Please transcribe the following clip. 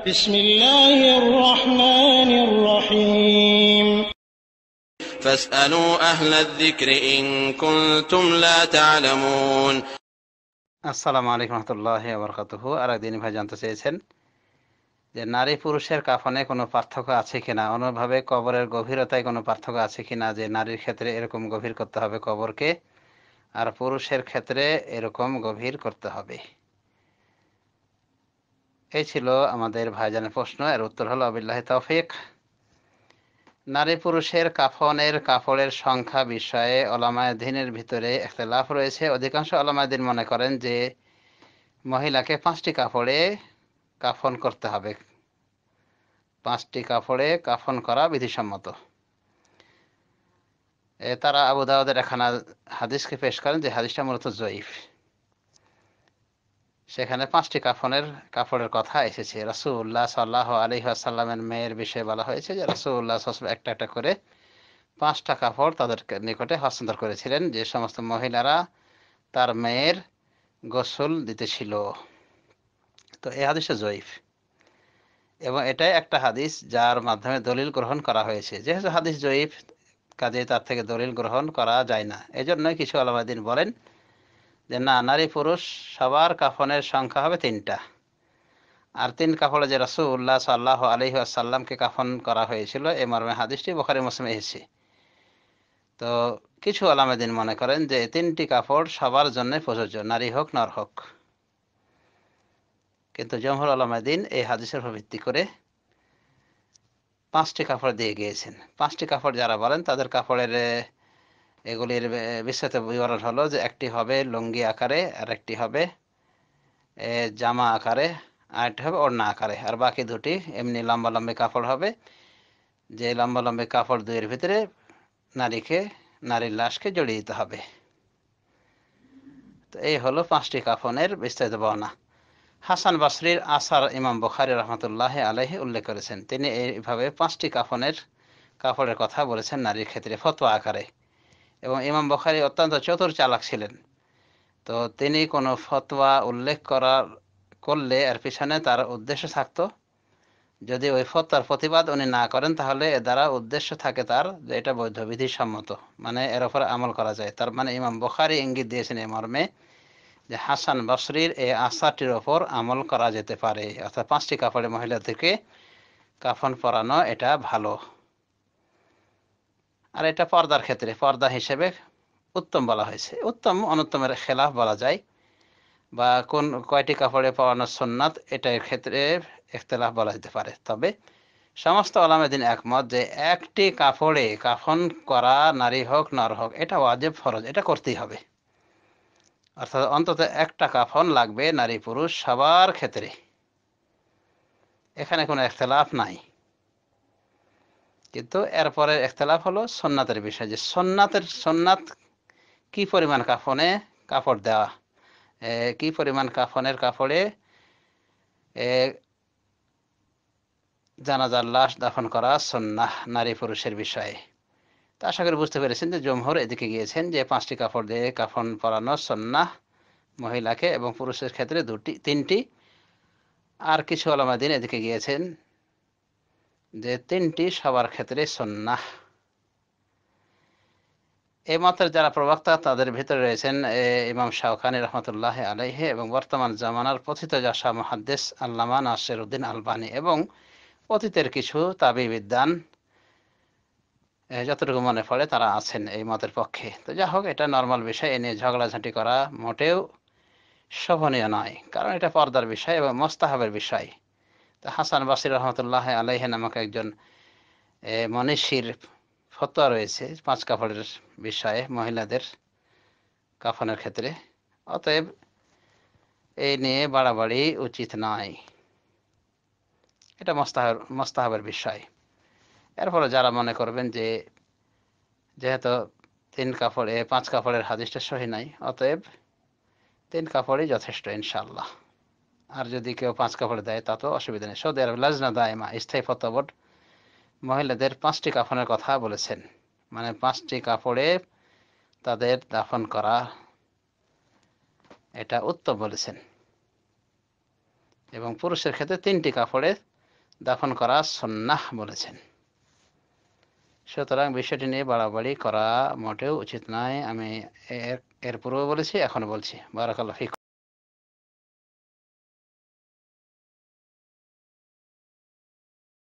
بسم الله الرحمن الرحيم فاسألوا أهل الذكر إن كنتم لا تعلمون আসসালামু আলাইকুম রহমতুল্লাহি ওয়া বারাকাতুহু। আরেকদিন ভাই জানতে চেয়েছেন যে নারী পুরুষের কাফনে কোনো পার্থক্য আছে কিনা, অনুভাবে কবরের গভীরতায় কোনো পার্থক্য আছে কিনা, যে নারীর ক্ষেত্রে এরকম গভীর করতে হবে কবরকে আর পুরুষের ক্ষেত্রে এরকম গভীর করতে হবে। এই ছিল আমাদের ভাইজানের প্রশ্ন, এর উত্তর হলো বিল্লাহি তৌফিক। নারী পুরুষের কাফনের কাপড়ের সংখ্যা বিষয়ে উলামায়ে দ্বীনের ভিতরে ইখতিলাফ রয়েছে। অধিকাংশ উলামায়ে দ্বীন মনে করেন যে মহিলাকে 5টি কাপড়ে কাফন করতে হবে, 5টি কাপড়ে কাফন করা বিধিসম্মত। তারা আবু দাউদের একখানা হাদিসকে পেশ করেন যে হাদিসটা মূলত জয়ীফ। সেখানে 5টি কাপড়ের কথা এসেছে। রাসূলুল্লাহ সাল্লাল্লাহু আলাইহি ওয়াসাল্লামের মেয়ের বিষয়ে বলা হয়েছে যে রাসূলুল্লাহ সাল্লাল্লাহু আলাইহি ওয়াসাল্লাম একটা একটা করে 5টা কাপড় তাদের নিকটে হস্তান্তর করেছিলেন, যে সমস্ত মহিলারা তার মেয়ের গোসল দিতেছিল। তো এই হাদিসটা জয়ীফ, এবং এটাই একটা হাদিস যার মাধ্যমে দলিল গ্রহণ করা হয়েছে। যেহেতু হাদিস জয়ীফ, কাজে তার থেকে দলিল গ্রহণ করা যায় না। এজন্যই কিছু উলামায়ে দ্বীন বলেন যে না, নারী পুরুষ সবার কাফনের সংখ্যা হবে 3টা। আর 3 কাপড়ে যে রাসূলুল্লাহ সাল্লাল্লাহু আলাইহি ওয়াসাল্লামকে কাফন করা হয়েছিল এই মর্মে হাদিসটি বুখারী মুসলিমে এসেছে। তো কিছু উলামায়ে দ্বীন মনে করেন যে 3টি কাপড় সবার জন্য প্রযোজ্য, নারী হোক নর হোক। কিন্তু জমহুর উলামায়ে দ্বীন এই হাদিসের উপর ভিত্তি করে 5টি কাপড় দিয়ে গিয়েছেন। 5টি কাপড় যারা বলেন তাদের কাপড়ের এগুলির বিস্তারিত বিবরণ হলো যে একটি হবে লুঙ্গি আকারে, আর একটি হবে জামা আকারে, আর একটি হবে ওড়না আকারে, আর বাকি দুটি এমনি লম্বা লম্বি কাপড় হবে। যে লম্বা লম্বি কাপড় দুইয়ের ভিতরে নারীর লাশকে জড়িয়ে দিতে হবে। তো এই হলো 5টি কাফনের বিস্তারিত বর্ণনা। হাসান বসরির আসার ইমাম বুখারী রহমতুল্লাহি আলাইহি উল্লেখ করেছেন। তিনি এইভাবে 5টি কাপড়ের কথা বলেছেন নারীর ক্ষেত্রে ফতোয়া আকারে। এবং ইমাম বুখারী অত্যন্ত চতুর চালাক ছিলেন। তো তিনি কোনো ফতোয়া উল্লেখ করলে এর পিছনে তার উদ্দেশ্য থাকতো। যদি ওই ফতোয়ার প্রতিবাদ উনি না করেন তাহলে এর দ্বারা উদ্দেশ্য থাকে তার যে এটা বৈধ বিধিসম্মত, মানে এর উপর আমল করা যায়। তার মানে ইমাম বুখারী ইঙ্গিত দিয়েছেন এই মর্মে যে হাসান বসরির এই আসারটির ওপর আমল করা যেতে পারে, অর্থাৎ 5টি কাপড়ে মহিলাদেরকে কাফন পরানো এটা ভালো। আর এটা পর্দার ক্ষেত্রে পর্দা হিসেবে উত্তম বলা হয়েছে। উত্তম অনুত্তমের খেলাফ বলা যায়, বা কোন কয়টি কাপড়ে পরানো সুন্নাত এটার ক্ষেত্রে ইখতিলাফ বলা যেতে পারে। তবে সমস্ত উলামায়ে দ্বীন একমত যে একটি কাপড়ে কাফন করা, নারী হোক নর হোক, এটা ওয়াজিব ফরজ, এটা করতেই হবে। অর্থাৎ অন্তত একটা কাফন লাগবে নারী পুরুষ সবার ক্ষেত্রে, এখানে কোনো ইখতিলাফ নাই। কিন্তু এরপরে ইখতিলাফ হলো সুন্নাতের বিষয়, যে সুন্নাত কি পরিমাণ কাফনে কাপড় দেওয়া, কি পরিমাণ কাফনের কাপড়ে জানাজার লাশ দাফন করা সুন্নাহ নারী পুরুষের বিষয়ে। তা আশা করি বুঝতে পেরেছেন যে জমহুর এদিকে গিয়েছেন যে 5টি কাপড় দিয়ে কাফন পরানো সুন্নাহ মহিলাকে, এবং পুরুষের ক্ষেত্রে 3টি। আর কিছু উলামায়ে দ্বীন এদিকে গিয়েছেন যে 3টি সবার ক্ষেত্রে সুন্নাহ। এই মতের যারা প্রবক্তা তাদের ভিতরে রয়েছেন ইমাম শাওকানী রহমতুল্লাহ আলাইহি, এবং বর্তমান জামানার পথিত যশা মুহাদ্দিস আল্লামা নাসিরউদ্দিন আলবানী, এবং অতীতের কিছু তাবিবিদ্বান যতটুকু মনে পড়ে তারা আছেন এই মতের পক্ষে। তো যা হোক, এটা নর্মাল বিষয়, এ নিয়ে ঝগড়াঝাঁটি করা মোটেও শোভনীয় নয়, কারণ এটা পর্দার বিষয় এবং মোস্তাহাবের বিষয়। তো হাসান বসরি রহমতুল্লাহ আলাইহি নামক একজন মনীষীর ফতোয়া রয়েছে 5 কাপড়ের বিষয়ে মহিলাদের কাফনের ক্ষেত্রে। অতএব এই নিয়ে বাড়াবাড়ি উচিত নয়, এটা মোস্তাহাবের বিষয়। এরপরে যারা মনে করবেন যে যেহেতু 5 কাপড়ের হাদিসটা সহি নাই, অতএব 3 কাপড়ই যথেষ্ট ইনশাআল্লাহ। আর যদি কেউ 5 কাপড় দেয় তা তো অসুবিধা নেই। সৌদি আরব লাজনা দায়মা স্থায়ী ফতোয়া বোর্ড মহিলাদের 5টি কাফনের কথা বলেছেন, মানে 5টি কাপড়ে তাদের দাফন করা এটা উত্তম বলেছেন। এবং পুরুষের ক্ষেত্রে 3টি কাপড়ে দাফন করা সুন্নাহ বলেছেন। সুতরাং বিষয়টি নিয়ে বাড়াবাড়ি করা মোটেও উচিত নয়। আমি এর পূর্বে বলেছি, এখনো বলছি। বারাকাল্লাহু ফিকুম।